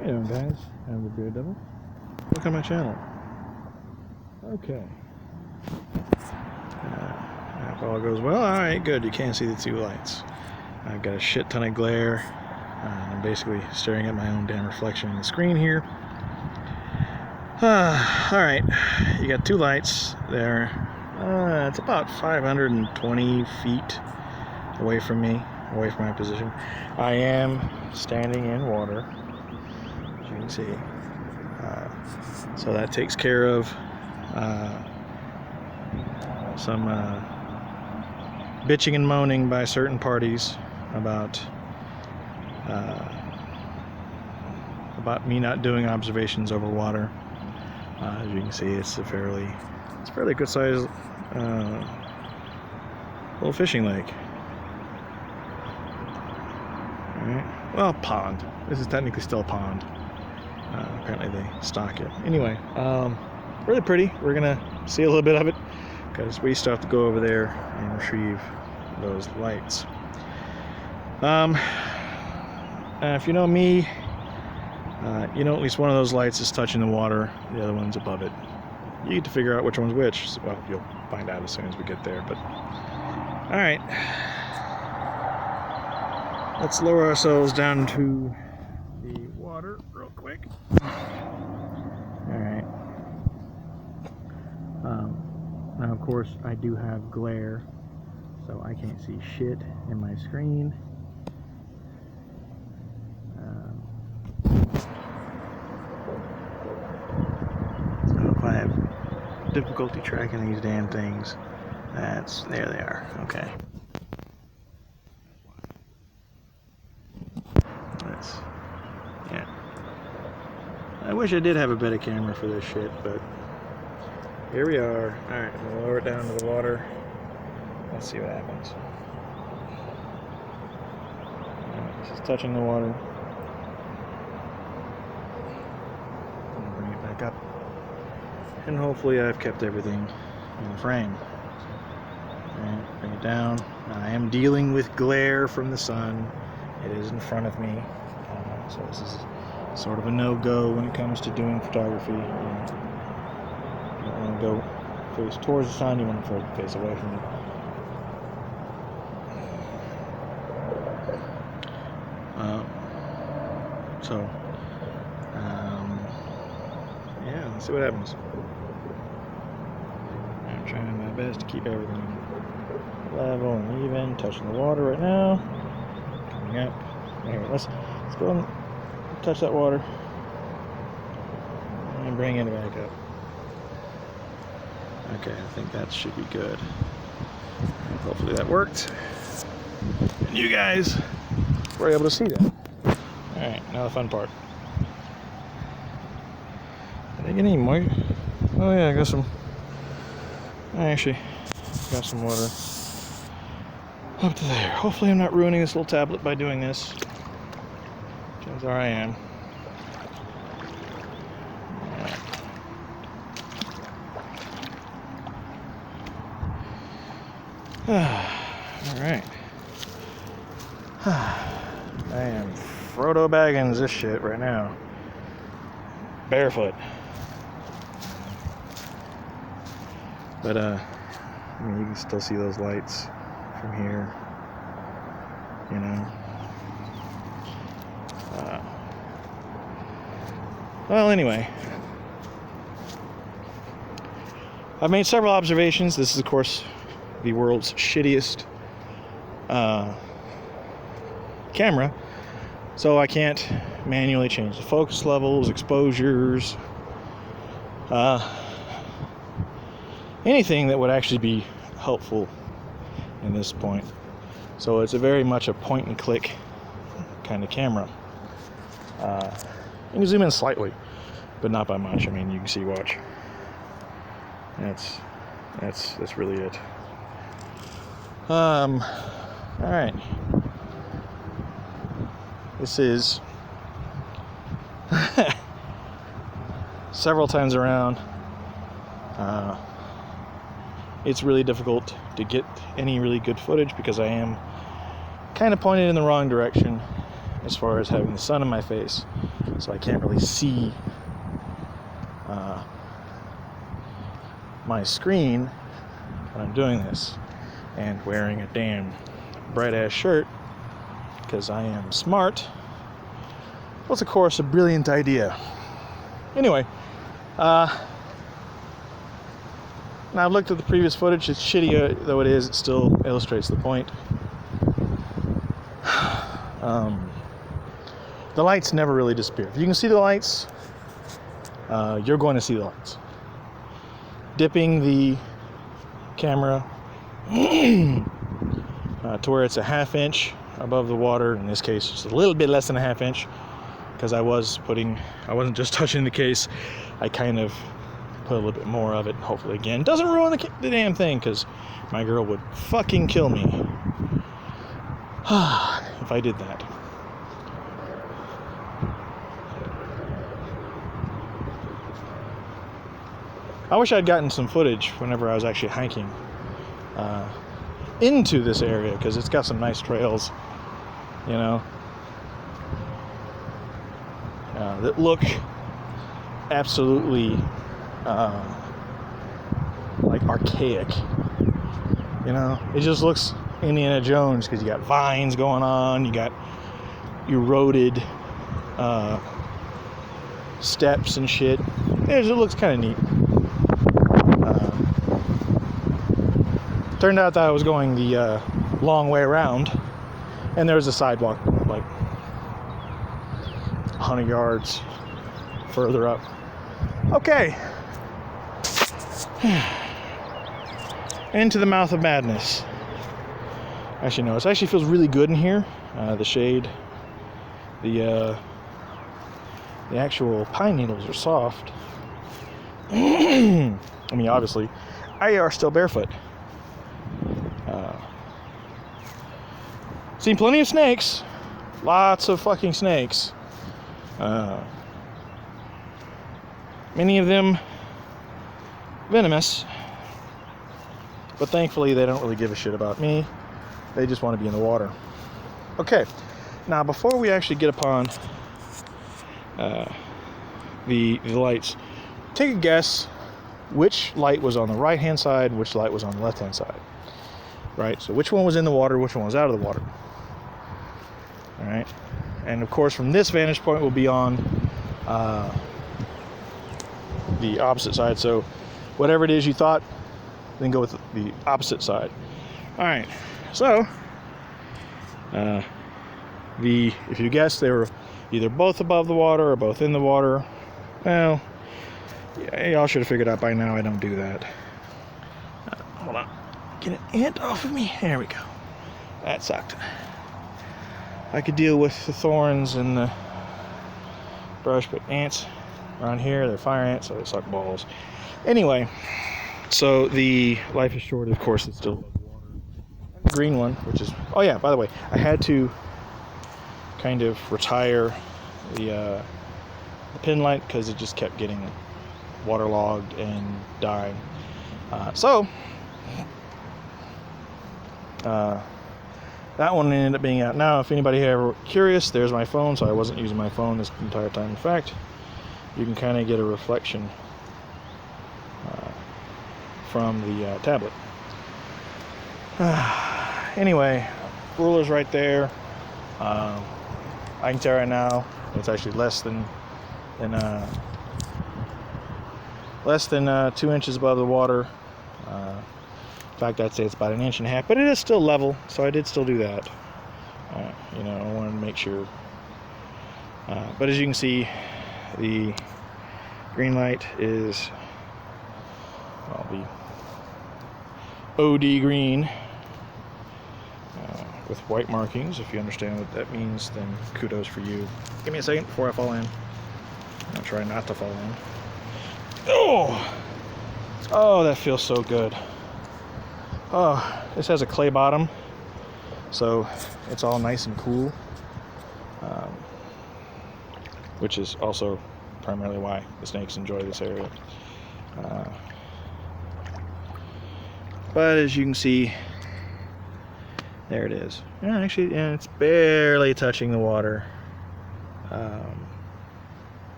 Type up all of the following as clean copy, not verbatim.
How you doing, guys? I'm the Beard Devil. Look on my channel. Okay. If all goes well, alright, good. You can't see the two lights. I've got a shit ton of glare. I'm basically staring at my own damn reflection in the screen here. Alright, you got two lights there. It's about 520 feet away from me, away from my position. I am standing in water, as you can see. So that takes care of some bitching and moaning by certain parties about me not doing observations over water. As you can see, it's a fairly good size little fishing lake. All right. Well, pond. This is technically still a pond. Apparently they stock it. Anyway, really pretty. We're gonna see a little bit of it because we still have to go over there and retrieve those lights. If you know me, you know at least one of those lights is touching the water, the other one's above it. You get to figure out which one's which. Well, you'll find out as soon as we get there, but alright. Let's lower ourselves down to the water real quick. Alright. Now, of course, I do have glare, so I can't see shit in my screen. So if I have difficulty tracking these damn things, there they are. Okay. Yeah. I wish I did have a better camera for this shit, but here we are. Alright, I'm gonna lower it down to the water. Let's see what happens. Alright, this is touching the water. I'm gonna bring it back up. And hopefully I've kept everything in the frame. Alright, bring it down. I am dealing with glare from the sun. It is in front of me. So this is sort of a no-go when it comes to doing photography. You don't want to go face towards the sun, you want to face away from it. Yeah, let's see what happens. I'm trying my best to keep everything level and even, touching the water right now. Coming up. Anyway, let's go and touch that water and bring it back up. Okay, I think that should be good. Hopefully that worked. And you guys were able to see that. Alright, now the fun part. Did I get any more? Oh yeah, I got some. I actually got some water up to there. Hopefully I'm not ruining this little tablet by doing this. Chances are I am. Alright. I am Frodo Baggins this shit right now. Barefoot. But I mean, you can still see those lights from here, you know. Well, anyway, I've made several observations. This is, of course, the world's shittiest camera, so I can't manually change the focus levels, exposures, anything that would actually be helpful in this point. So it's very much a point and click kind of camera. You can zoom in slightly, but not by much. I mean, you can see, watch. That's really it. All right. This is several times around. It's really difficult to get any really good footage because I am kind of pointed in the wrong direction. as far as having the sun in my face, so I can't really see my screen when I'm doing this, and wearing a damn bright ass shirt because I am smart was of course a brilliant idea. Anyway, now I've looked at the previous footage. It's shitty though it is, it still illustrates the point. The lights never really disappear. If you can see the lights, you're going to see the lights. Dipping the camera to where it's a ½ inch above the water, in this case just a little bit less than a ½ inch, because I wasn't just touching the case, I kind of put a little bit more of it, hopefully again doesn't ruin the damn thing, because my girl would fucking kill me if I did that. I wish I'd gotten some footage whenever I was actually hiking into this area, because it's got some nice trails, you know, that look absolutely like archaic. You know, it just looks Indiana Jones, because you got vines going on, you got eroded steps and shit. It looks kind of neat. Turned out that I was going the long way around, and there was a sidewalk like 100 yards further up. Okay. Into the mouth of madness. Actually, no, it actually feels really good in here. The shade, the actual pine needles are soft. I mean, obviously, I are still barefoot. Seen plenty of snakes. Lots of fucking snakes. Many of them venomous. But thankfully, they don't really give a shit about me. They just want to be in the water. Okay. Now, before we actually get upon the lights, take a guess which light was on the right-hand side, which light was on the left-hand side. Right? So which one was in the water, which one was out of the water. All right? And of course, from this vantage point, we'll be on the opposite side. So whatever it is you thought, then go with the opposite side. All right. So if you guessed they were either both above the water or both in the water, well, y'all should have figured out by now I don't do that. Hold on. Get an ant off of me. There we go. That sucked. I could deal with the thorns and the brush, but ants around here, they're fire ants, so they suck balls. Anyway, so the life is short, of course, it's still above the water. And the green one, which is, oh yeah, by the way, I had to kind of retire the pin light because it just kept getting waterlogged and dying. That one ended up being out. Now, if anybody ever curious, there's my phone, so I wasn't using my phone this entire time. In fact, you can kind of get a reflection from the tablet. Anyway, ruler's right there. I can tell right now it's actually less than 2 inches above the water. In fact, I'd say it's about 1.5 inches, but it is still level, so I did still do that. You know, I wanted to make sure. But as you can see, the green light is, well, the OD green with white markings. If you understand what that means, then kudos for you. Give me a second before I fall in. I'll try not to fall in. Oh, that feels so good. Oh, this has a clay bottom, so it's all nice and cool, which is also primarily why the snakes enjoy this area. But as you can see, There it is. Yeah, actually, yeah, it's barely touching the water.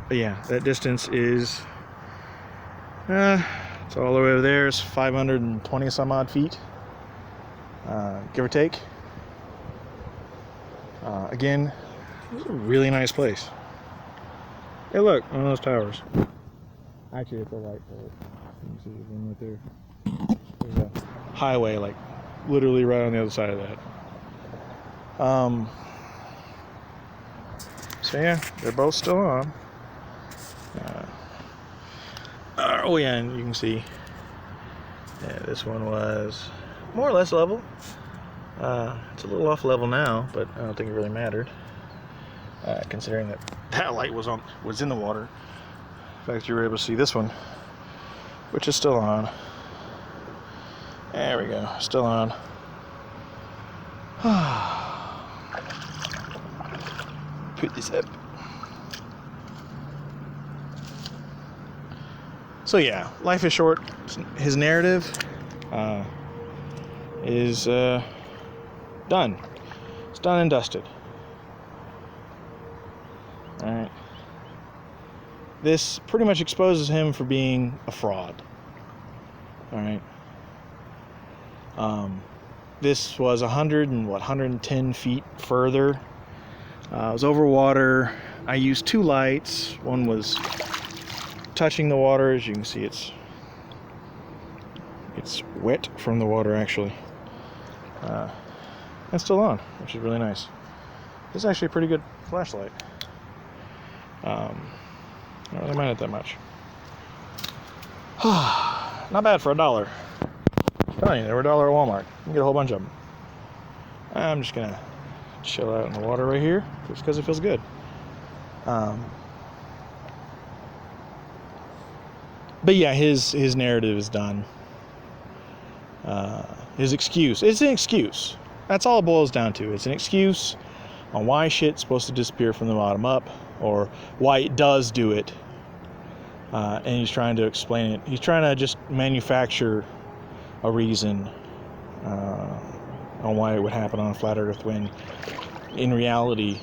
But yeah, that distance is, it's all the way over there. It's 520 some odd feet, give or take. Again, a really nice place. Hey, look, one of those towers. Actually, it's a light pole. You can see the one right there. There's a highway, like literally right on the other side of that. So yeah, they're both still on. Oh yeah, and you can see, yeah, this one was more or less level. It's a little off level now, but I don't think it really mattered, considering that light was in the water. In fact, you were able to see this one, which is still on. There we go, still on. Put this up. So yeah, life is short. His narrative is done. It's done and dusted. All right. This pretty much exposes him for being a fraud. All right. This was 110 feet further. I was over water. I used 2 lights. One was touching the water. As you can see, it's wet from the water actually, and still on, which is really nice. This is actually a pretty good flashlight. I don't really mind it that much. Not bad for $1. I'm telling you, they were $1 at Walmart. You can get a whole bunch of them. I'm just gonna chill out in the water right here just because it feels good. But yeah, his narrative is done. His excuse. It's an excuse. That's all it boils down to. It's an excuse on why shit's supposed to disappear from the bottom up, or why it does do it. And he's trying to explain it. He's trying to just manufacture a reason on why it would happen on a flat Earth when, in reality,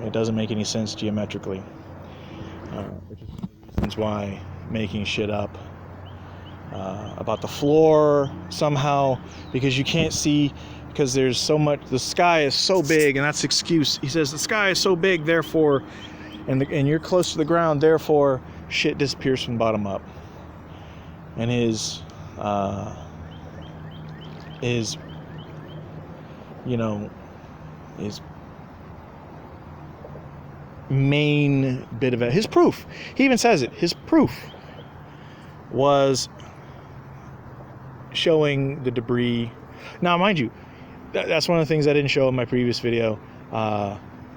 it doesn't make any sense geometrically. Which is one of the reasons why making shit up about the floor somehow, because you can't see, because there's so much, the sky is so big, and that's the excuse. He says the sky is so big, therefore, and you're close to the ground, therefore shit disappears from the bottom up. And his main bit of it, his proof, he even says it, his proof was showing the debris. Now, mind you, that's one of the things I didn't show in my previous video.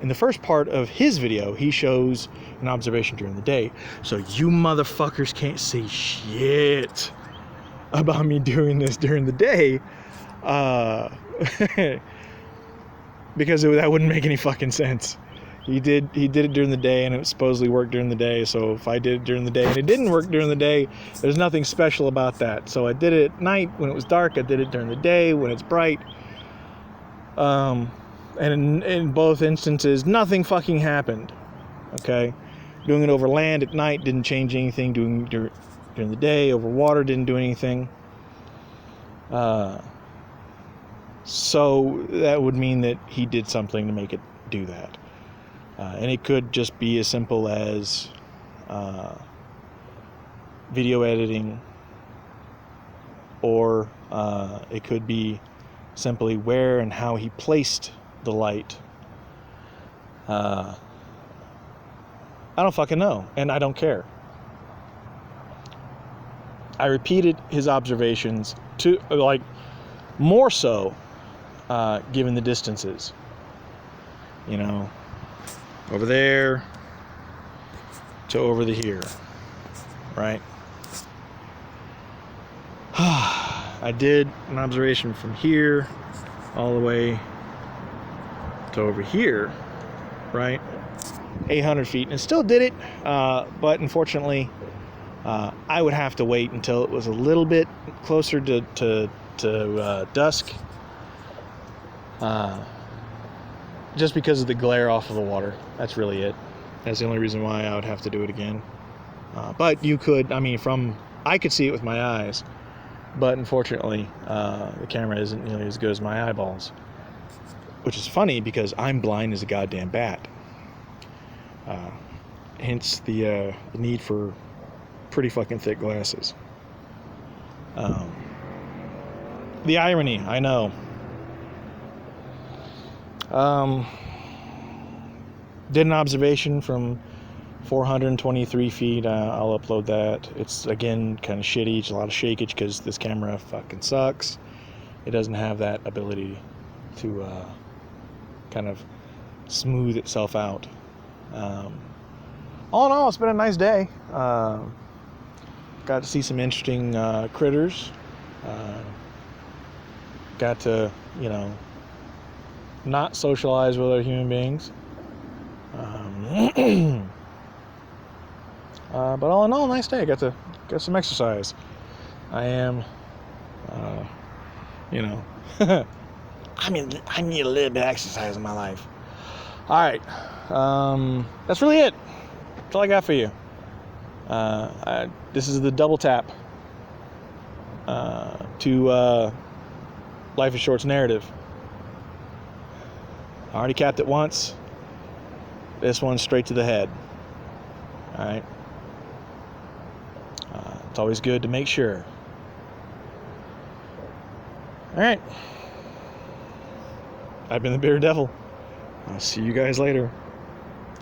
In the first part of his video, he shows an observation during the day. So you motherfuckers can't say shit about me doing this during the day, because that wouldn't make any fucking sense. He did it during the day, and it supposedly worked during the day. So if I did it during the day and it didn't work during the day, there's nothing special about that. So I did it at night when it was dark. I did it during the day when it's bright. And in both instances, nothing fucking happened. Okay, doing it over land at night didn't change anything. Doing it during the day over water didn't do anything. So that would mean that he did something to make it do that. And it could just be as simple as video editing, or it could be simply where and how he placed the light. I don't fucking know, and I don't care. I repeated his observations to, like, more so, given the distances. You know, over there to over the here, right? I did an observation from here all the way to over here, right? 800 feet, and it still did it, but unfortunately, I would have to wait until it was a little bit closer to to dusk. Just because of the glare off of the water. That's really it. That's the only reason why I would have to do it again. But you could, I could see it with my eyes, but unfortunately, the camera isn't nearly as good as my eyeballs. Which is funny because I'm blind as a goddamn bat. Hence the need for pretty fucking thick glasses. The irony, I know. Did an observation from 423 feet. I'll upload that. It's, again, kind of shitty. It's a lot of shakeage because this camera fucking sucks. It doesn't have that ability to kind of smooth itself out. All in all, it's been a nice day. Got to see some interesting critters. Got to, not socialize with other human beings. But all in all, nice day. Got some exercise. I am, I need a little bit of exercise in my life. All right, that's really it. That's all I got for you. This is the double tap to Life is Short's narrative. I already capped it once. This one's straight to the head. All right. It's always good to make sure. All right. I've been the Bitter Devil. I'll see you guys later.